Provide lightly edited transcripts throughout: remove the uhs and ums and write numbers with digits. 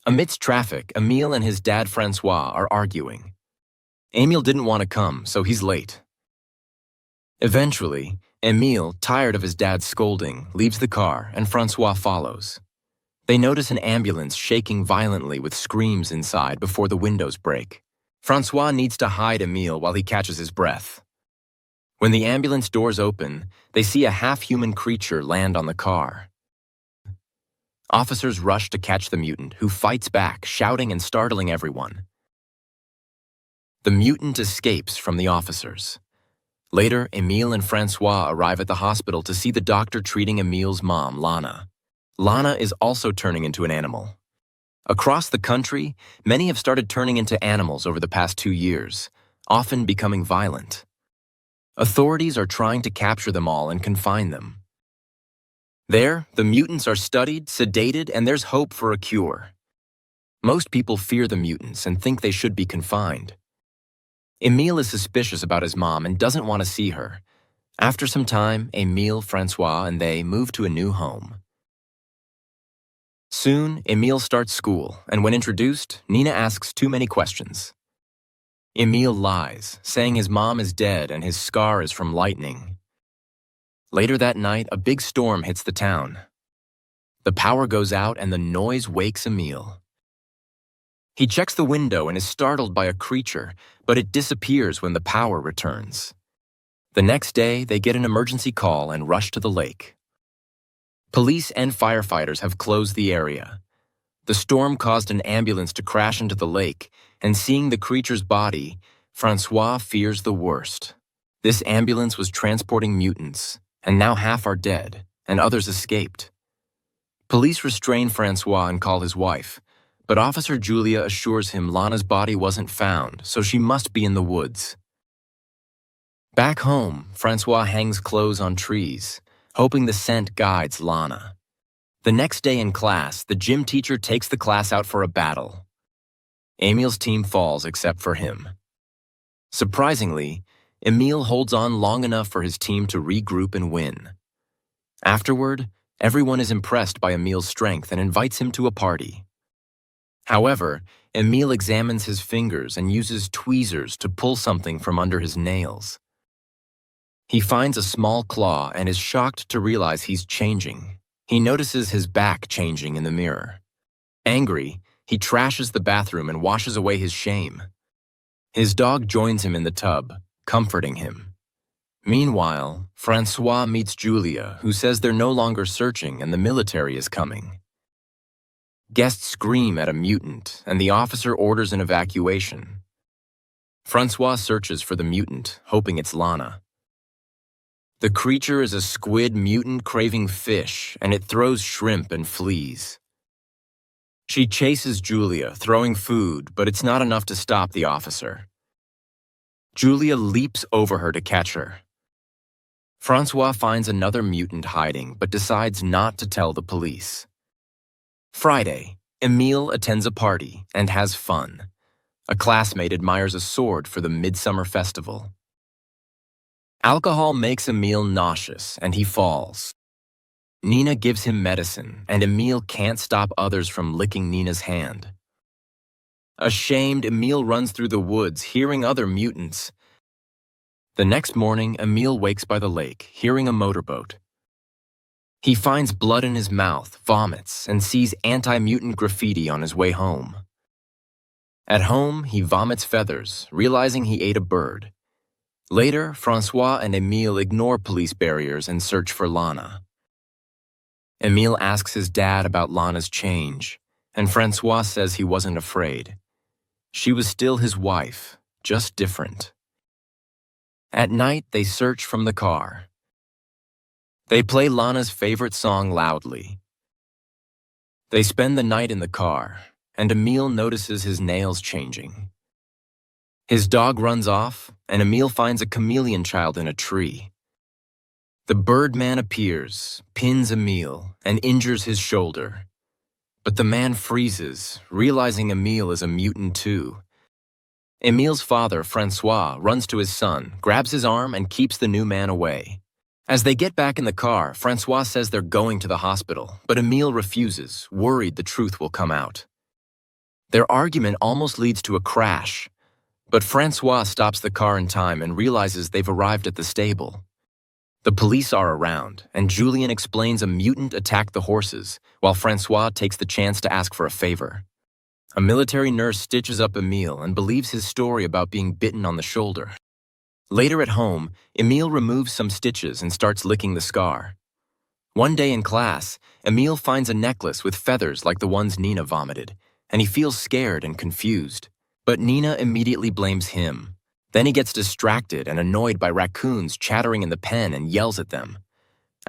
Amidst traffic, Emile and his dad Francois are arguing. Emile didn't want to come, so he's late. Eventually, Emile, tired of his dad's scolding, leaves the car and Francois follows. They notice an ambulance shaking violently with screams inside before the windows break. Francois needs to hide Emile while he catches his breath. When the ambulance doors open, they see a half-human creature land on the car. Officers rush to catch the mutant, who fights back, shouting and startling everyone. The mutant escapes from the officers. Later, Emile and Francois arrive at the hospital to see the doctor treating Emile's mom, Lana. Lana is also turning into an animal. Across the country, many have started turning into animals over the past 2 years, often becoming violent. Authorities are trying to capture them all and confine them. There, the mutants are studied, sedated, and there's hope for a cure. Most people fear the mutants and think they should be confined. Emile is suspicious about his mom and doesn't want to see her. After some time, Emile, Francois, and they move to a new home. Soon, Emile starts school, and when introduced, Nina asks too many questions. Emile lies, saying his mom is dead and his scar is from lightning. Later that night, a big storm hits the town. The power goes out and the noise wakes Emile. He checks the window and is startled by a creature, but it disappears when the power returns. The next day, they get an emergency call and rush to the lake. Police and firefighters have closed the area. The storm caused an ambulance to crash into the lake, and seeing the creature's body, Francois fears the worst. This ambulance was transporting mutants, and now half are dead, and others escaped. Police restrain Francois and call his wife, but Officer Julia assures him Lana's body wasn't found, so she must be in the woods. Back home, Francois hangs clothes on trees, hoping the scent guides Lana. The next day in class, the gym teacher takes the class out for a battle. Emile's team falls except for him. Surprisingly, Emile holds on long enough for his team to regroup and win. Afterward, everyone is impressed by Emile's strength and invites him to a party. However, Emile examines his fingers and uses tweezers to pull something from under his nails. He finds a small claw and is shocked to realize he's changing. He notices his back changing in the mirror. Angry, he trashes the bathroom and washes away his shame. His dog joins him in the tub, comforting him. Meanwhile, Francois meets Julia, who says they're no longer searching and the military is coming. Guests scream at a mutant, and the officer orders an evacuation. Francois searches for the mutant, hoping it's Lana. The creature is a squid mutant craving fish, and it throws shrimp and fleas. She chases Julia, throwing food, but it's not enough to stop the officer. Julia leaps over her to catch her. Francois finds another mutant hiding, but decides not to tell the police. Friday, Emile attends a party and has fun. A classmate admires a sword for the midsummer festival. Alcohol makes Emile nauseous and he falls. Nina gives him medicine and Emile can't stop others from licking Nina's hand. Ashamed, Emile runs through the woods, hearing other mutants. The next morning, Emile wakes by the lake, hearing a motorboat. He finds blood in his mouth, vomits, and sees anti-mutant graffiti on his way home. At home, he vomits feathers, realizing he ate a bird. Later, Francois and Emile ignore police barriers and search for Lana. Emile asks his dad about Lana's change, and Francois says he wasn't afraid. She was still his wife, just different. At night, they search from the car. They play Lana's favorite song loudly. They spend the night in the car, and Emile notices his nails changing. His dog runs off, and Emile finds a chameleon child in a tree. The Birdman appears, pins Emile, and injures his shoulder. But the man freezes, realizing Emile is a mutant too. Emile's father, Francois, runs to his son, grabs his arm, and keeps the new man away. As they get back in the car, Francois says they're going to the hospital, but Emile refuses, worried the truth will come out. Their argument almost leads to a crash, but Francois stops the car in time and realizes they've arrived at the stable. The police are around, and Julien explains a mutant attacked the horses, while Francois takes the chance to ask for a favor. A military nurse stitches up Emile and believes his story about being bitten on the shoulder. Later at home, Emile removes some stitches and starts licking the scar. One day in class, Emile finds a necklace with feathers like the ones Nina vomited, and he feels scared and confused. But Nina immediately blames him. Then he gets distracted and annoyed by raccoons chattering in the pen and yells at them.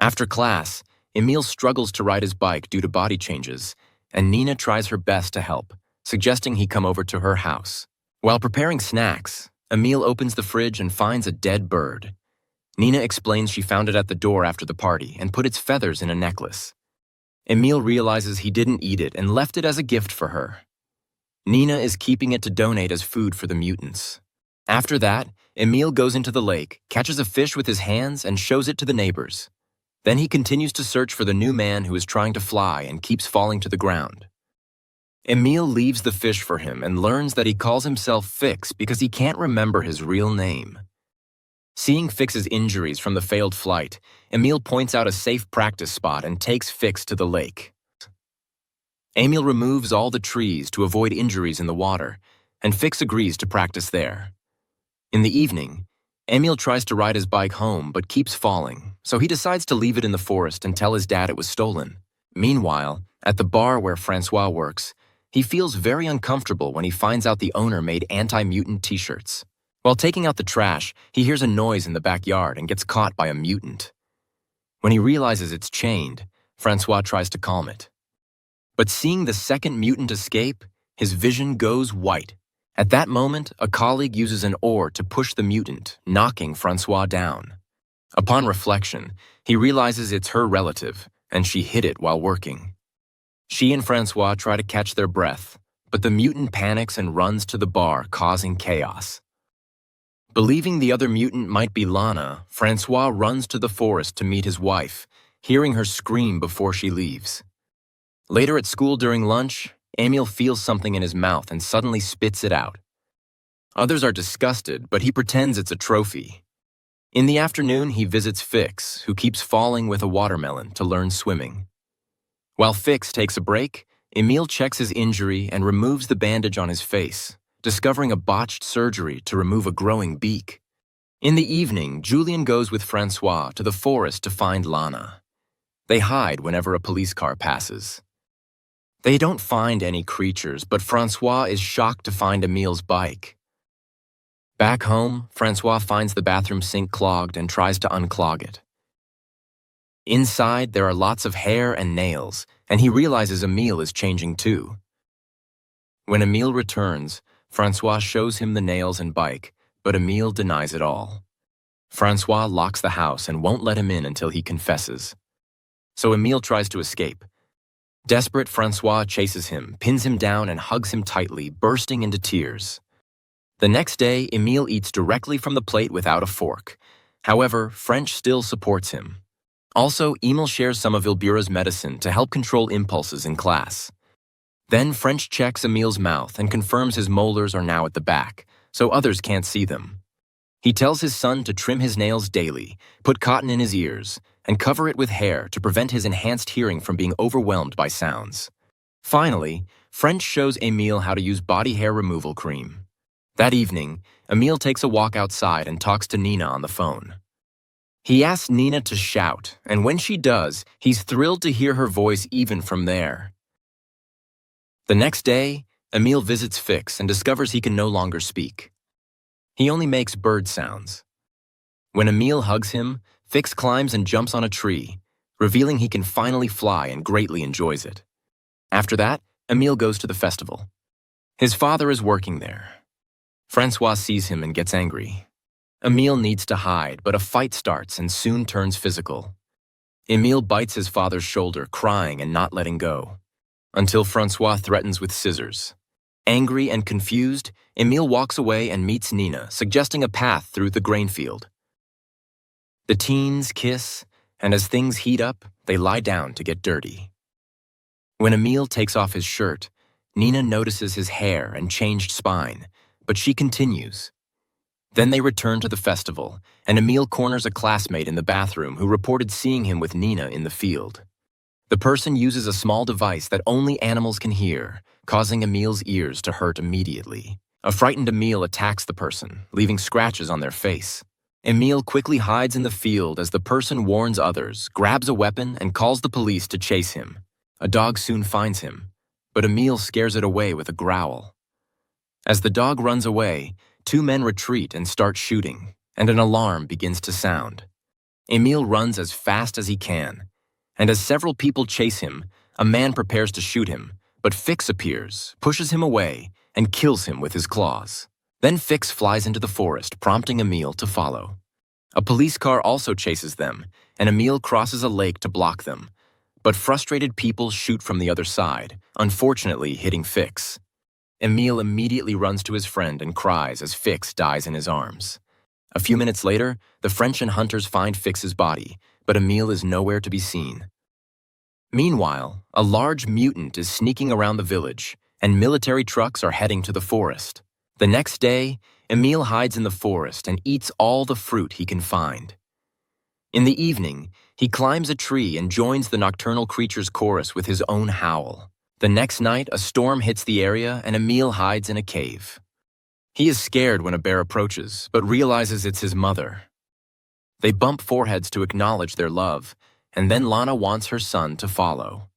After class, Emile struggles to ride his bike due to body changes, and Nina tries her best to help, suggesting he come over to her house. While preparing snacks, Emile opens the fridge and finds a dead bird. Nina explains she found it at the door after the party and put its feathers in a necklace. Emile realizes he didn't eat it and left it as a gift for her. Nina is keeping it to donate as food for the mutants. After that, Emile goes into the lake, catches a fish with his hands, and shows it to the neighbors. Then he continues to search for the new man who is trying to fly and keeps falling to the ground. Emile leaves the fish for him and learns that he calls himself Fix because he can't remember his real name. Seeing Fix's injuries from the failed flight, Emile points out a safe practice spot and takes Fix to the lake. Emile removes all the trees to avoid injuries in the water, and Fix agrees to practice there. In the evening, Emile tries to ride his bike home but keeps falling, so he decides to leave it in the forest and tell his dad it was stolen. Meanwhile, at the bar where Francois works, he feels very uncomfortable when he finds out the owner made anti-mutant t-shirts. While taking out the trash, he hears a noise in the backyard and gets caught by a mutant. When he realizes it's chained, Francois tries to calm it. But seeing the second mutant escape, his vision goes white. At that moment, a colleague uses an oar to push the mutant, knocking Francois down. Upon reflection, he realizes it's her relative, and she hid it while working. She and Francois try to catch their breath, but the mutant panics and runs to the bar, causing chaos. Believing the other mutant might be Lana, Francois runs to the forest to meet his wife, hearing her scream before she leaves. Later at school during lunch, Emile feels something in his mouth and suddenly spits it out. Others are disgusted, but he pretends it's a trophy. In the afternoon, he visits Fix, who keeps falling with a watermelon to learn swimming. While Fix takes a break, Emile checks his injury and removes the bandage on his face, discovering a botched surgery to remove a growing beak. In the evening, Julien goes with Francois to the forest to find Lana. They hide whenever a police car passes. They don't find any creatures, but Francois is shocked to find Emile's bike. Back home, Francois finds the bathroom sink clogged and tries to unclog it. Inside, there are lots of hair and nails, and he realizes Emile is changing too. When Emile returns, Francois shows him the nails and bike, but Emile denies it all. Francois locks the house and won't let him in until he confesses. So Emile tries to escape. Desperate, Francois chases him, pins him down, and hugs him tightly, bursting into tears. The next day, Emile eats directly from the plate without a fork. However, French still supports him. Also, Emile shares some of Ilbura's medicine to help control impulses in class. Then French checks Emile's mouth and confirms his molars are now at the back, so others can't see them. He tells his son to trim his nails daily, put cotton in his ears, and cover it with hair to prevent his enhanced hearing from being overwhelmed by sounds. Finally, French shows Emile how to use body hair removal cream. That evening, Emile takes a walk outside and talks to Nina on the phone. He asks Nina to shout, and when she does, he's thrilled to hear her voice even from there. The next day, Emile visits Fix and discovers he can no longer speak. He only makes bird sounds. When Emile hugs him, Fix climbs and jumps on a tree, revealing he can finally fly and greatly enjoys it. After that, Emile goes to the festival. His father is working there. Francois sees him and gets angry. Emile needs to hide, but a fight starts and soon turns physical. Emile bites his father's shoulder, crying and not letting go, until Francois threatens with scissors. Angry and confused, Emile walks away and meets Nina, suggesting a path through the grain field. The teens kiss, and as things heat up, they lie down to get dirty. When Emile takes off his shirt, Nina notices his hair and changed spine, but she continues. Then they return to the festival, and Emil corners a classmate in the bathroom who reported seeing him with Nina in the field. The person uses a small device that only animals can hear, causing Emil's ears to hurt immediately. A frightened Emil attacks the person, leaving scratches on their face. Emil quickly hides in the field as the person warns others, grabs a weapon, and calls the police to chase him. A dog soon finds him, but Emil scares it away with a growl. As the dog runs away, two men retreat and start shooting, and an alarm begins to sound. Emil runs as fast as he can, and as several people chase him, a man prepares to shoot him, but Fix appears, pushes him away, and kills him with his claws. Then Fix flies into the forest, prompting Emil to follow. A police car also chases them, and Emil crosses a lake to block them, but frustrated people shoot from the other side, unfortunately hitting Fix. Emil immediately runs to his friend and cries as Fix dies in his arms. A few minutes later, the French and hunters find Fix's body, but Emil is nowhere to be seen. Meanwhile, a large mutant is sneaking around the village, and military trucks are heading to the forest. The next day, Emil hides in the forest and eats all the fruit he can find. In the evening, he climbs a tree and joins the nocturnal creature's chorus with his own howl. The next night, a storm hits the area and Emil hides in a cave. He is scared when a bear approaches, but realizes it's his mother. They bump foreheads to acknowledge their love, and then Lana wants her son to follow.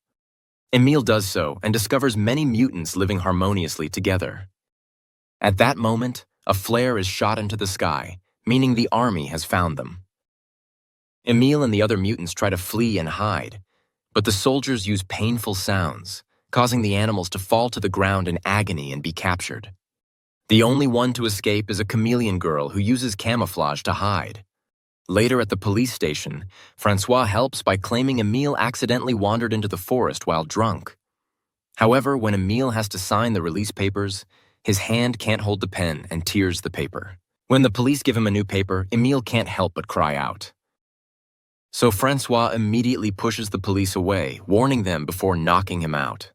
Emil does so and discovers many mutants living harmoniously together. At that moment, a flare is shot into the sky, meaning the army has found them. Emil and the other mutants try to flee and hide, but the soldiers use painful sounds, causing the animals to fall to the ground in agony and be captured. The only one to escape is a chameleon girl who uses camouflage to hide. Later at the police station, Francois helps by claiming Emil accidentally wandered into the forest while drunk. However, when Emil has to sign the release papers, his hand can't hold the pen and tears the paper. When the police give him a new paper, Emil can't help but cry out. So Francois immediately pushes the police away, warning them before knocking him out.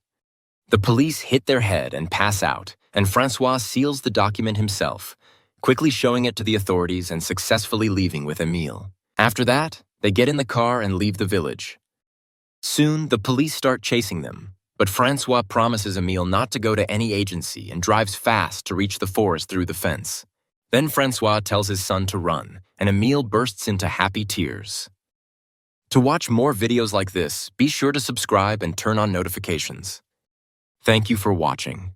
The police hit their head and pass out, and Francois seals the document himself, quickly showing it to the authorities and successfully leaving with Emil. After that, they get in the car and leave the village. Soon, the police start chasing them, but Francois promises Emil not to go to any agency and drives fast to reach the forest through the fence. Then Francois tells his son to run, and Emil bursts into happy tears. To watch more videos like this, be sure to subscribe and turn on notifications. Thank you for watching.